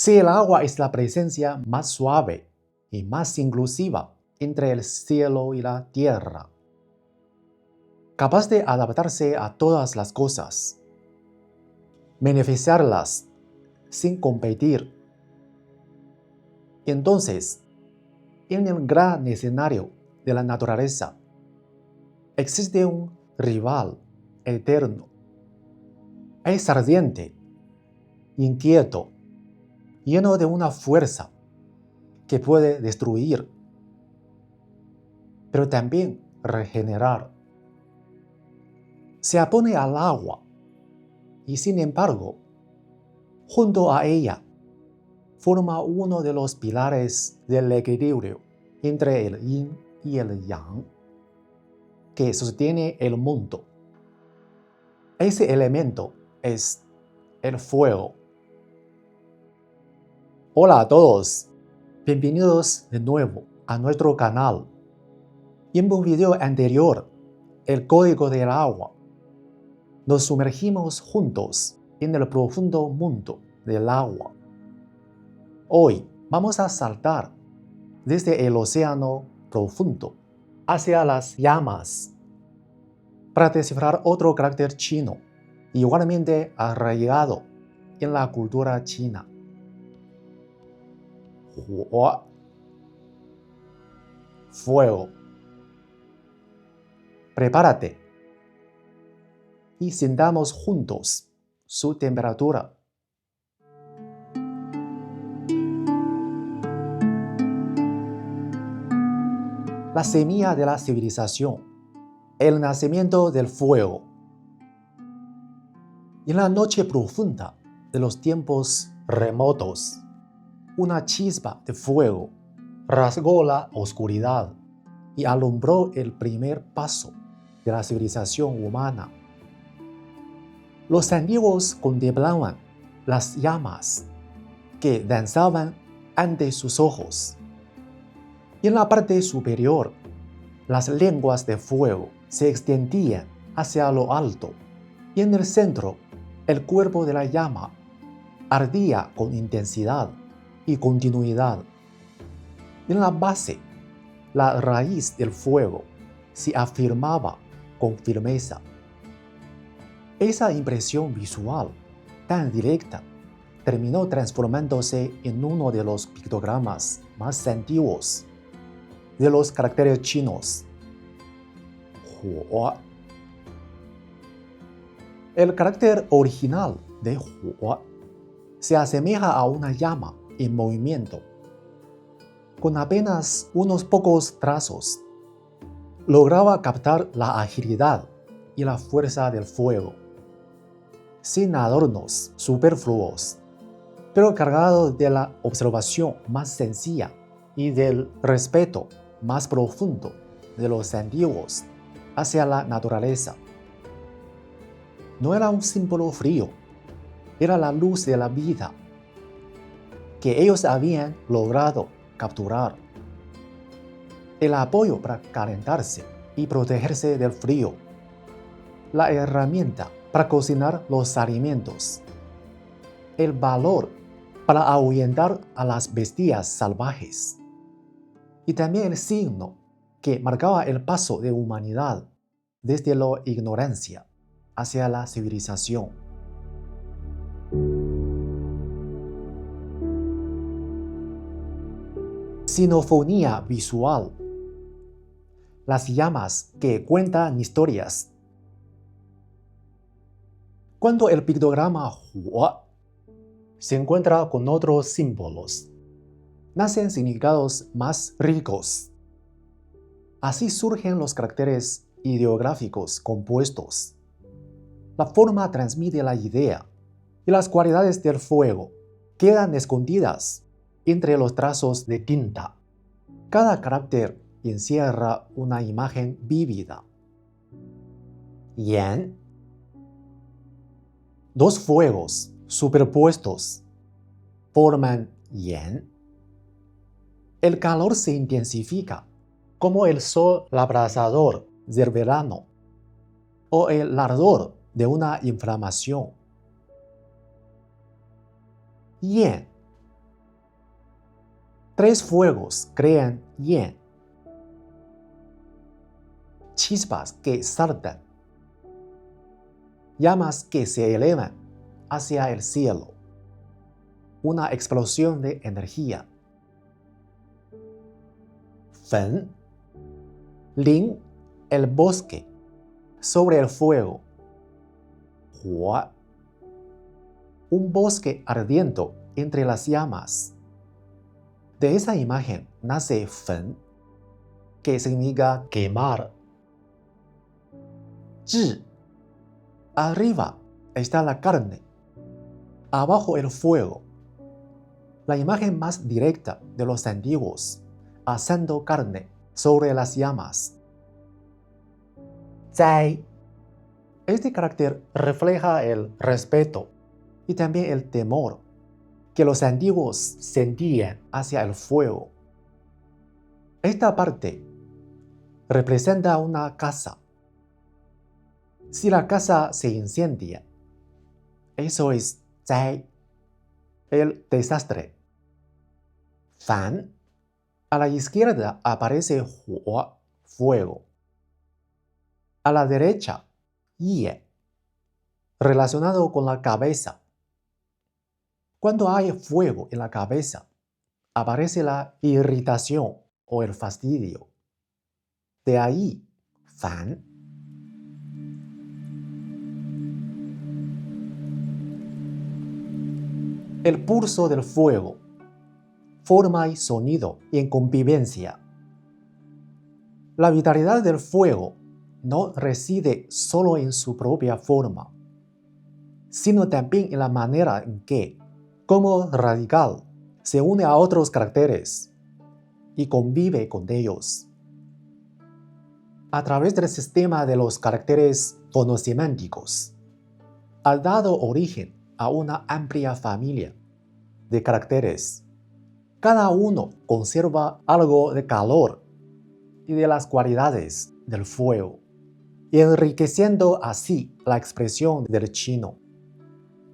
Si el agua es la presencia más suave y más inclusiva entre el cielo y la tierra, capaz de adaptarse a todas las cosas, beneficiarlas sin competir, entonces, en el gran escenario de la naturaleza, existe un rival eterno. Es ardiente, inquieto, lleno de una fuerza que puede destruir, pero también regenerar. Se opone al agua y, sin embargo, junto a ella, forma uno de los pilares del equilibrio entre el yin y el yang que sostiene el mundo. Ese elemento es el fuego. Hola a todos, bienvenidos de nuevo a nuestro canal. En un video anterior, el código del agua, nos sumergimos juntos en el profundo mundo del agua. Hoy vamos a saltar desde el océano profundo hacia las llamas para descifrar otro carácter chino igualmente arraigado en la cultura china. Hua, fuego. Prepárate y sintamos juntos su temperatura. La semilla de la civilización, el nacimiento del fuego. En la noche profunda de los tiempos remotos, una chispa de fuego rasgó la oscuridad y alumbró el primer paso de la civilización humana. Los antiguos contemplaban las llamas que danzaban ante sus ojos. Y en la parte superior, las lenguas de fuego se extendían hacia lo alto, y en el centro, el cuerpo de la llama ardía con intensidad y continuidad. En la base, la raíz del fuego se afirmaba con firmeza. Esa impresión visual tan directa terminó transformándose en uno de los pictogramas más antiguos de los caracteres chinos. Hua. El carácter original de Hua se asemeja a una llama en movimiento. Con apenas unos pocos trazos, lograba captar la agilidad y la fuerza del fuego, sin adornos superfluos, pero cargado de la observación más sencilla y del respeto más profundo de los antiguos hacia la naturaleza. No era un símbolo frío, era la luz de la vida que ellos habían logrado capturar. El apoyo para calentarse y protegerse del frío, la herramienta para cocinar los alimentos, el valor para ahuyentar a las bestias salvajes, y también el signo que marcaba el paso de humanidad desde la ignorancia hacia la civilización. Sinfonía visual. Las llamas que cuentan historias. Cuando el pictograma Hua se encuentra con otros símbolos, nacen significados más ricos. Así surgen los caracteres ideográficos compuestos. La forma transmite la idea y las cualidades del fuego quedan escondidas entre los trazos de tinta. Cada carácter encierra una imagen vívida. Yan. Dos fuegos superpuestos forman Yan. El calor se intensifica como el sol abrasador del verano o el ardor de una inflamación. Yan Tres fuegos crean yin. Chispas que saltan. Llamas que se elevan hacia el cielo. Una explosión de energía. Fen. Lin, el bosque. Sobre el fuego. Hua. Un bosque ardiendo entre las llamas. De esa imagen nace Fen, que significa quemar. Zhi. Arriba está la carne. Abajo el fuego. La imagen más directa de los antiguos, asando carne sobre las llamas. Zai. Este carácter refleja el respeto y también el temor que los antiguos sentían hacia el fuego. Esta parte representa una casa. Si la casa se incendia, eso es zai, el desastre. Fan. A la izquierda aparece hua, fuego. A la derecha, ye, relacionado con la cabeza. Cuando hay fuego en la cabeza, aparece la irritación o el fastidio. De ahí, fan. El pulso del fuego, forma y sonido y en convivencia. La vitalidad del fuego no reside solo en su propia forma, sino también en la manera en que, como radical, se une a otros caracteres y convive con ellos. A través del sistema de los caracteres fonosemánticos, ha dado origen a una amplia familia de caracteres. Cada uno conserva algo de calor y de las cualidades del fuego, y enriqueciendo así la expresión del chino.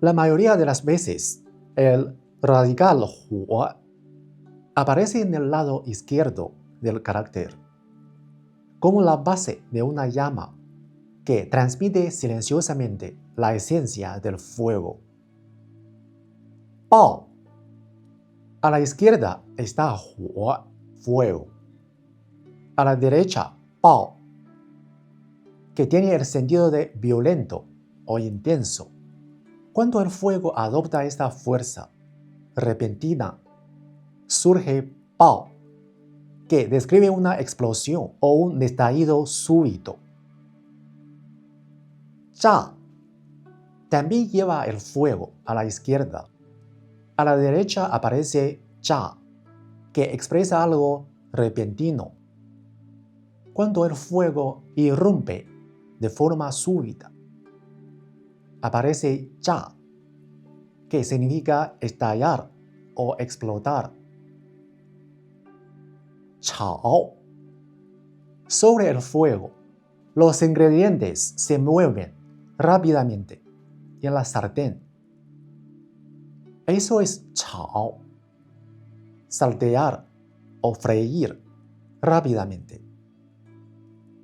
La mayoría de las veces, el radical hua aparece en el lado izquierdo del carácter, como la base de una llama que transmite silenciosamente la esencia del fuego. Bao. A la izquierda está hua, fuego. A la derecha, bao, que tiene el sentido de violento o intenso. Cuando el fuego adopta esta fuerza repentina, surge bao, que describe una explosión o un estallido súbito. Zha también lleva el fuego a la izquierda. A la derecha aparece zha, que expresa algo repentino. Cuando el fuego irrumpe de forma súbita, aparece zha, que significa estallar o explotar. Chao. Sobre el fuego, los ingredientes se mueven rápidamente en la sartén. Eso es chao, saltear o freír rápidamente.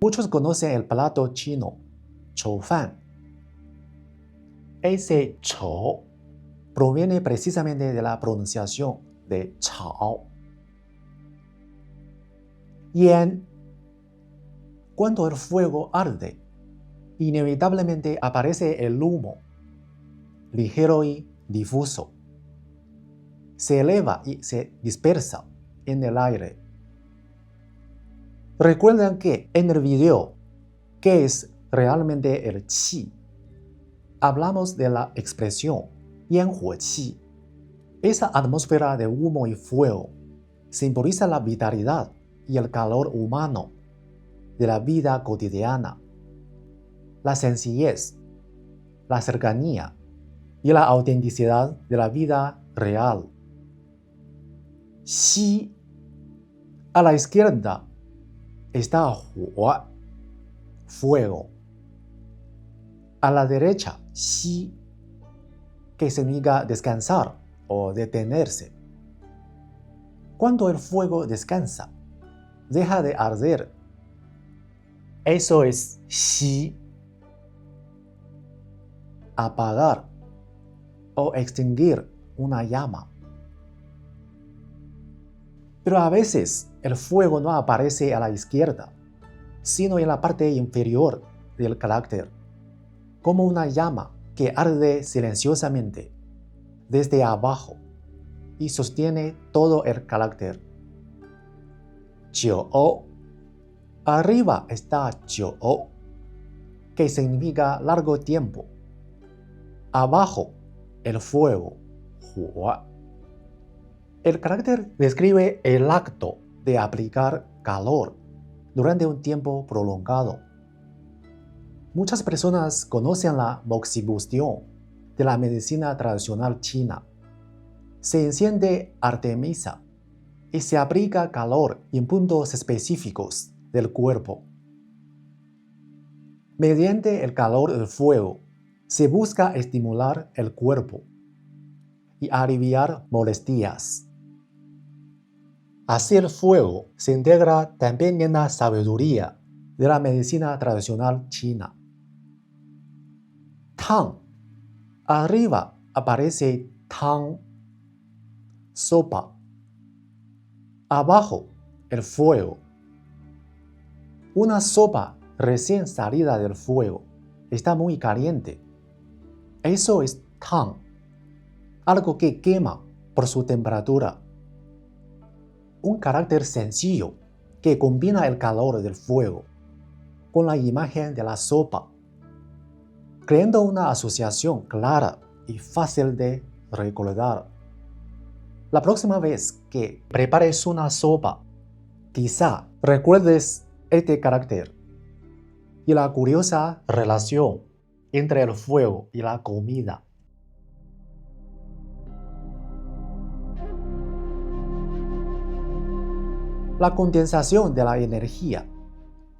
Muchos conocen el plato chino, chou fan. Ese chou proviene precisamente de la pronunciación de chao. Yan. Cuando el fuego arde, inevitablemente aparece el humo, ligero y difuso. Se eleva y se dispersa en el aire. Recuerdan que en el video, ¿qué es realmente el qi? Hablamos de la expresión yanhuo qi. Esa atmósfera de humo y fuego simboliza la vitalidad y el calor humano de la vida cotidiana, la sencillez, la cercanía y la autenticidad de la vida real. Xi. A la izquierda está hua, fuego. A la derecha, xi, que significa descansar o detenerse. Cuando el fuego descansa, deja de arder. Eso es xi. Apagar o extinguir una llama. Pero a veces el fuego no aparece a la izquierda, sino en la parte inferior del carácter, como una llama que arde silenciosamente desde abajo y sostiene todo el carácter. 久, arriba está 久, que significa largo tiempo. Abajo, el fuego, 火. El carácter describe el acto de aplicar calor durante un tiempo prolongado. Muchas personas conocen la moxibustión de la medicina tradicional china. Se enciende artemisa y se aplica calor en puntos específicos del cuerpo. Mediante el calor del fuego, se busca estimular el cuerpo y aliviar molestias. Así el fuego se integra también en la sabiduría de la medicina tradicional china. Tang. Arriba aparece tang, sopa. Abajo, el fuego. Una sopa recién salida del fuego está muy caliente. Eso es tang, algo que quema por su temperatura. Un carácter sencillo que combina el calor del fuego con la imagen de la sopa, creando una asociación clara y fácil de recordar. La próxima vez que prepares una sopa, quizá recuerdes este carácter y la curiosa relación entre el fuego y la comida. La condensación de la energía,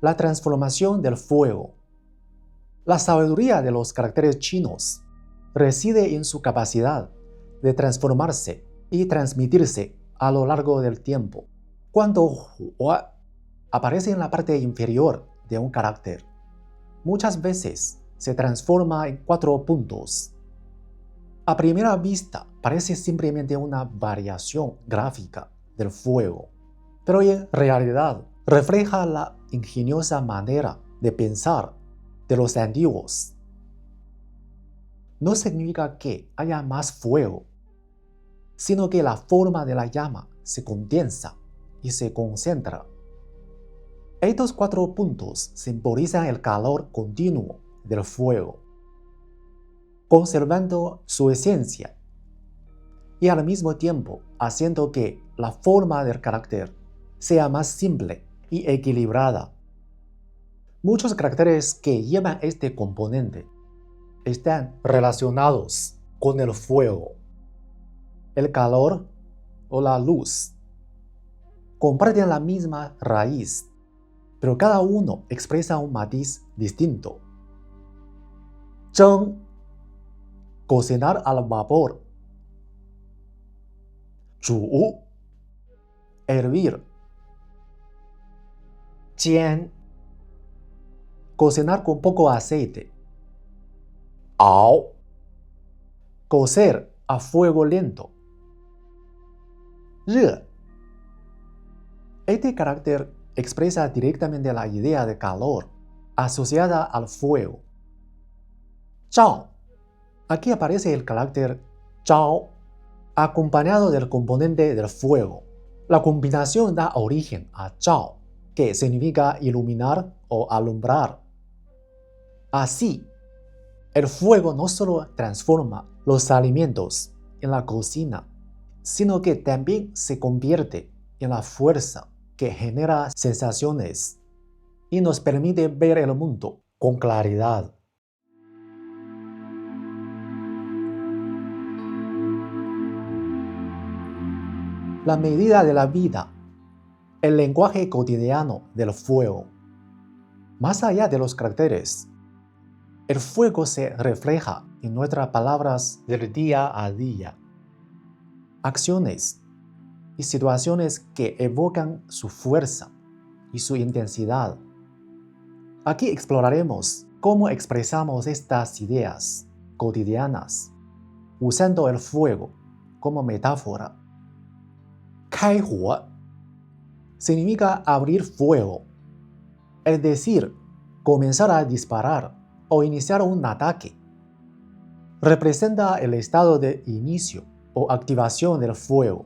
la transformación del fuego. La sabiduría de los caracteres chinos reside en su capacidad de transformarse y transmitirse a lo largo del tiempo. Cuando hua aparece en la parte inferior de un carácter, muchas veces se transforma en 4 puntos. A primera vista parece simplemente una variación gráfica del fuego, pero en realidad refleja la ingeniosa manera de pensar de los antiguos. No significa que haya más fuego, sino que la forma de la llama se condensa y se concentra. Estos 4 puntos simbolizan el calor continuo del fuego, conservando su esencia y al mismo tiempo haciendo que la forma del carácter sea más simple y equilibrada. Muchos caracteres que llevan este componente están relacionados con el fuego. El calor o la luz comparten la misma raíz, pero cada uno expresa un matiz distinto. Zheng, cocinar al vapor. Zhu, hervir. Jian, cocinar con poco aceite. Ao, cocer a fuego lento. Re, este carácter expresa directamente la idea de calor asociada al fuego. Zhao, aquí aparece el carácter zhao acompañado del componente del fuego. La combinación da origen a zhao, que significa iluminar o alumbrar. Así, el fuego no solo transforma los alimentos en la cocina, sino que también se convierte en la fuerza que genera sensaciones y nos permite ver el mundo con claridad. La medida de la vida, el lenguaje cotidiano del fuego. Más allá de los caracteres, el fuego se refleja en nuestras palabras del día a día, acciones y situaciones que evocan su fuerza y su intensidad. Aquí exploraremos cómo expresamos estas ideas cotidianas usando el fuego como metáfora. 开火 significa abrir fuego, es decir, comenzar a disparar o iniciar un ataque. Representa el estado de inicio o activación del fuego.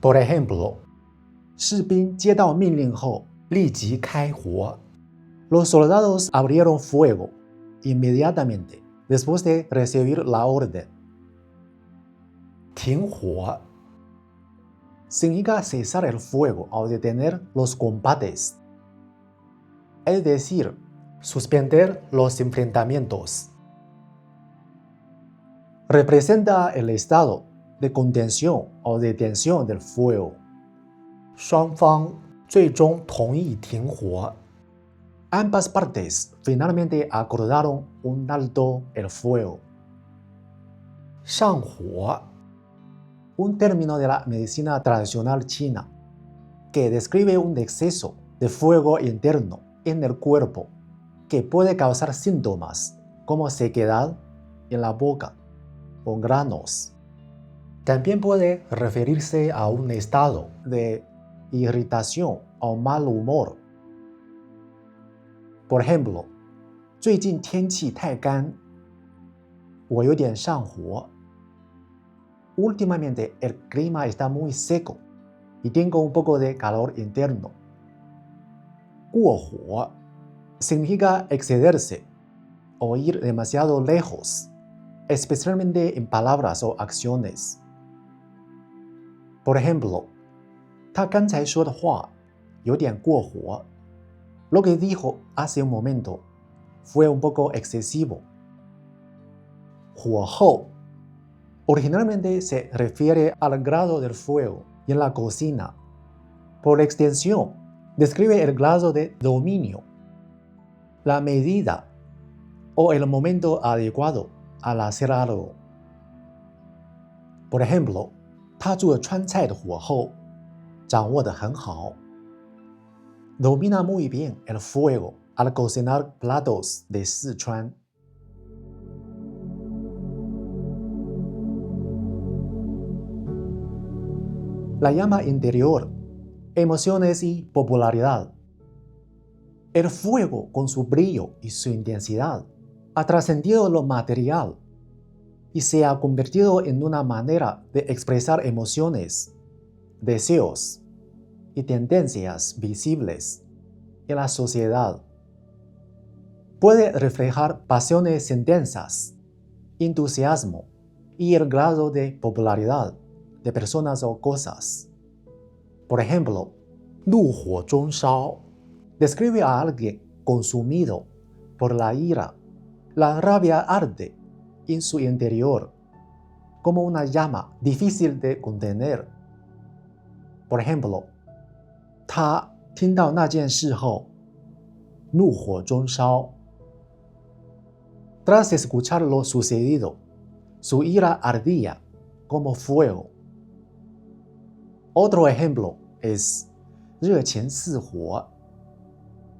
Por ejemplo, 士兵接到命令后立即开火. Los soldados abrieron fuego inmediatamente después de recibir la orden. 停火 significa cesar el fuego o detener los combates, es decir, suspender los enfrentamientos. Representa el estado de contención o de tensión del fuego. 双方最终同意停火. Ambas partes finalmente acordaron un alto el fuego. 上火 un término de la medicina tradicional china que describe un exceso de fuego interno en el cuerpo que puede causar síntomas como sequedad en la boca o granos. También puede referirse a un estado de irritación o mal humor. Por ejemplo, 最近天气太干，我有点上火。Últimamente el clima está muy seco y tengo un poco de calor interno. 过火 significa excederse o ir demasiado lejos, especialmente en palabras o acciones. Por ejemplo, 他刚才说的话有点过火. Lo que dijo hace un momento fue un poco excesivo. 火候 originalmente se refiere al grado del fuego en la cocina. Por extensión, describe el grado de dominio, la medida o el momento adecuado al hacer algo. Por ejemplo, 他做川菜的火候掌握得很好. Domina muy bien el fuego al cocinar platos de Sichuan. La llama interior, emociones y popularidad. El fuego, con su brillo y su intensidad, ha trascendido lo material y se ha convertido en una manera de expresar emociones, deseos y tendencias visibles en la sociedad. Puede reflejar pasiones intensas, entusiasmo y el grado de popularidad de personas o cosas. Por ejemplo, 怒火中烧 describe a alguien consumido por la ira. La rabia arde en su interior como una llama difícil de contener. Por ejemplo, 他听到那件事后怒火中烧. Tras escuchar lo sucedido, su ira ardía como fuego. Otro ejemplo es 热情似火,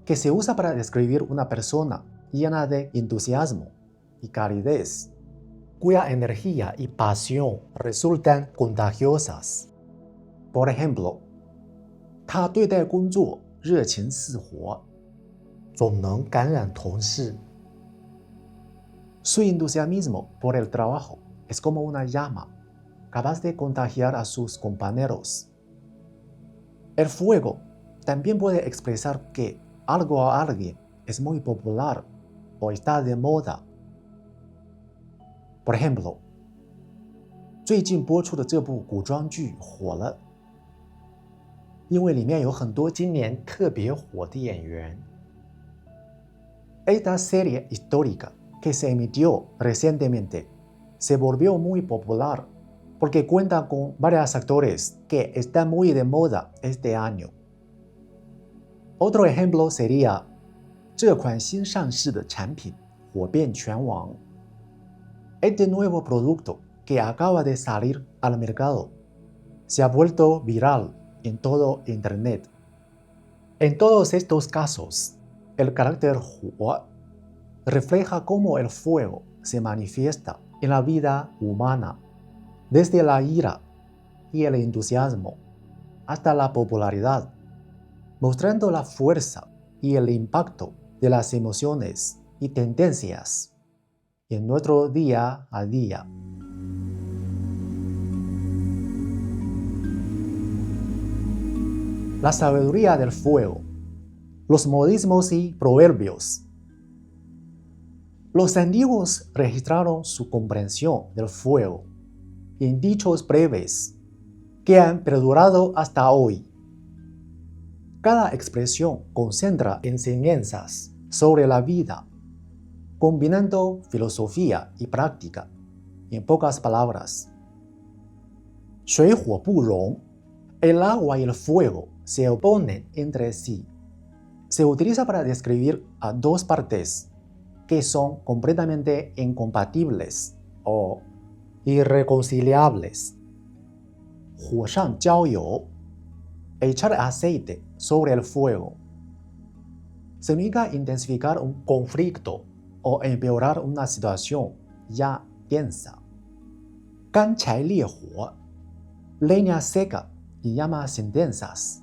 que se usa para describir una persona llena de entusiasmo y calidez, cuya energía y pasión resultan contagiosas. Por ejemplo, 他对待工作热情似火，总能感染同事。Su entusiasmo por el trabajo es como una llama, capaz de contagiar a sus compañeros. El fuego también puede expresar que algo o alguien es muy popular o está de moda. Por ejemplo, 最近播出的这部古装剧火了，因为里面有很多今年特别火的演员。Esta serie histórica que se emitió recientemente se volvió muy popular porque cuenta con varios actores que están muy de moda este año. Otro ejemplo sería 这款新上市的产品火遍全网。Este nuevo producto que acaba de salir al mercado se ha vuelto viral en todo Internet. En todos estos casos, el carácter Hua refleja cómo el fuego se manifiesta en la vida humana, desde la ira y el entusiasmo hasta la popularidad, mostrando la fuerza y el impacto de las emociones y tendencias en nuestro día a día. La sabiduría del fuego, los modismos y proverbios. Los antiguos registraron su comprensión del fuego en dichos breves que han perdurado hasta hoy. Cada expresión concentra enseñanzas sobre la vida, combinando filosofía y práctica en pocas palabras. 水火不容, el agua y el fuego se oponen entre sí. Se utiliza para describir a dos partes que son completamente incompatibles o irreconciliables. 火上浇油, echar aceite sobre el fuego. Significa intensificar un conflicto o empeorar una situación ya tensa. 干柴烈火, leña seca y llamas intensas.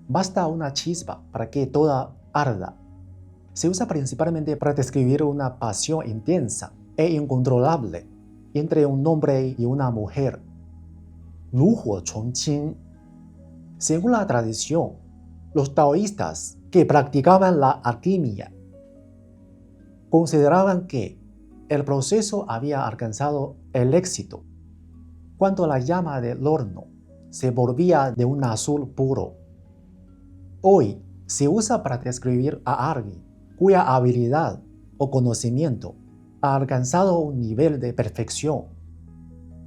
Basta una chispa para que toda arda. Se usa principalmente para describir una pasión intensa e incontrolable entre un hombre y una mujer. 炉火纯青. Según la tradición, los taoístas que practicaban la alquimia consideraban que el proceso había alcanzado el éxito cuando la llama del horno se volvía de un azul puro. Hoy se usa para describir a alguien cuya habilidad o conocimiento ha alcanzado un nivel de perfección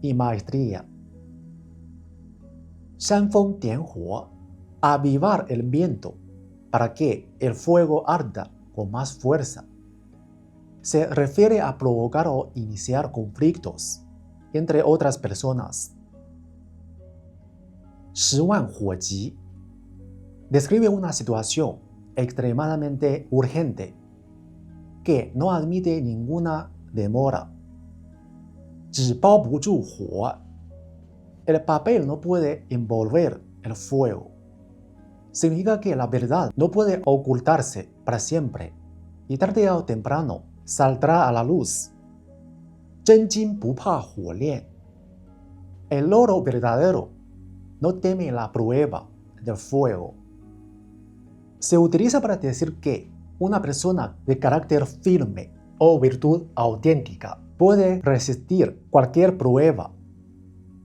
y maestría. 煽风点火, avivar el viento para que el fuego arda con más fuerza. Se refiere a provocar o iniciar conflictos entre otras personas. 十万火急, describe una situación extremadamente urgente que no admite ninguna demora. 纸包不住火, el papel no puede envolver el fuego. Significa que la verdad no puede ocultarse para siempre y tarde o temprano saldrá a la luz. 真金不怕火炼, el oro verdadero no teme la prueba del fuego. Se utiliza para decir que una persona de carácter firme o virtud auténtica puede resistir cualquier prueba.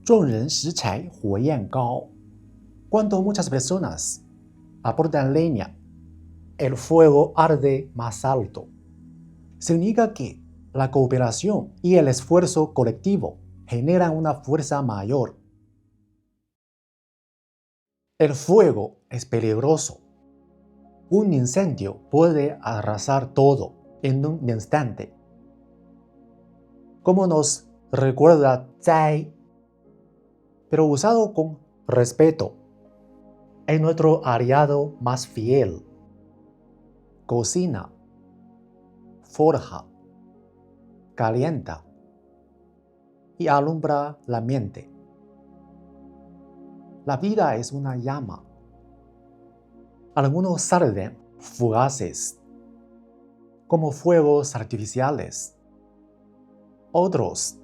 众人拾柴火焰高. Cuando muchas personas aportan leña, el fuego arde más alto. Significa que la cooperación y el esfuerzo colectivo generan una fuerza mayor. El fuego es peligroso. Un incendio puede arrasar todo en un instante. Como nos recuerda Zai, pero usado con respeto, es nuestro aliado más fiel. Cocina, forja, calienta y alumbra la mente. La vida es una llama. Algunos arden fugaces, como fuegos artificiales. Otros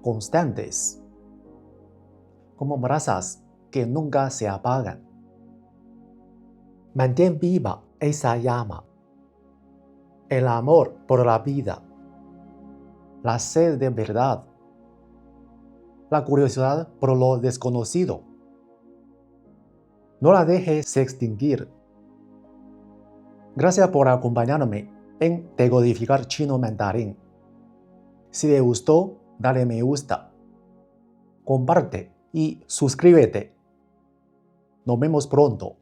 constantes, como brasas que nunca se apagan. Mantén viva esa llama. El amor por la vida, la sed de verdad, la curiosidad por lo desconocido. No la dejes extinguir. Gracias por acompañarme en Decodificar Chino Mandarín. Si te gustó, dale me gusta, comparte y suscríbete. Nos vemos pronto.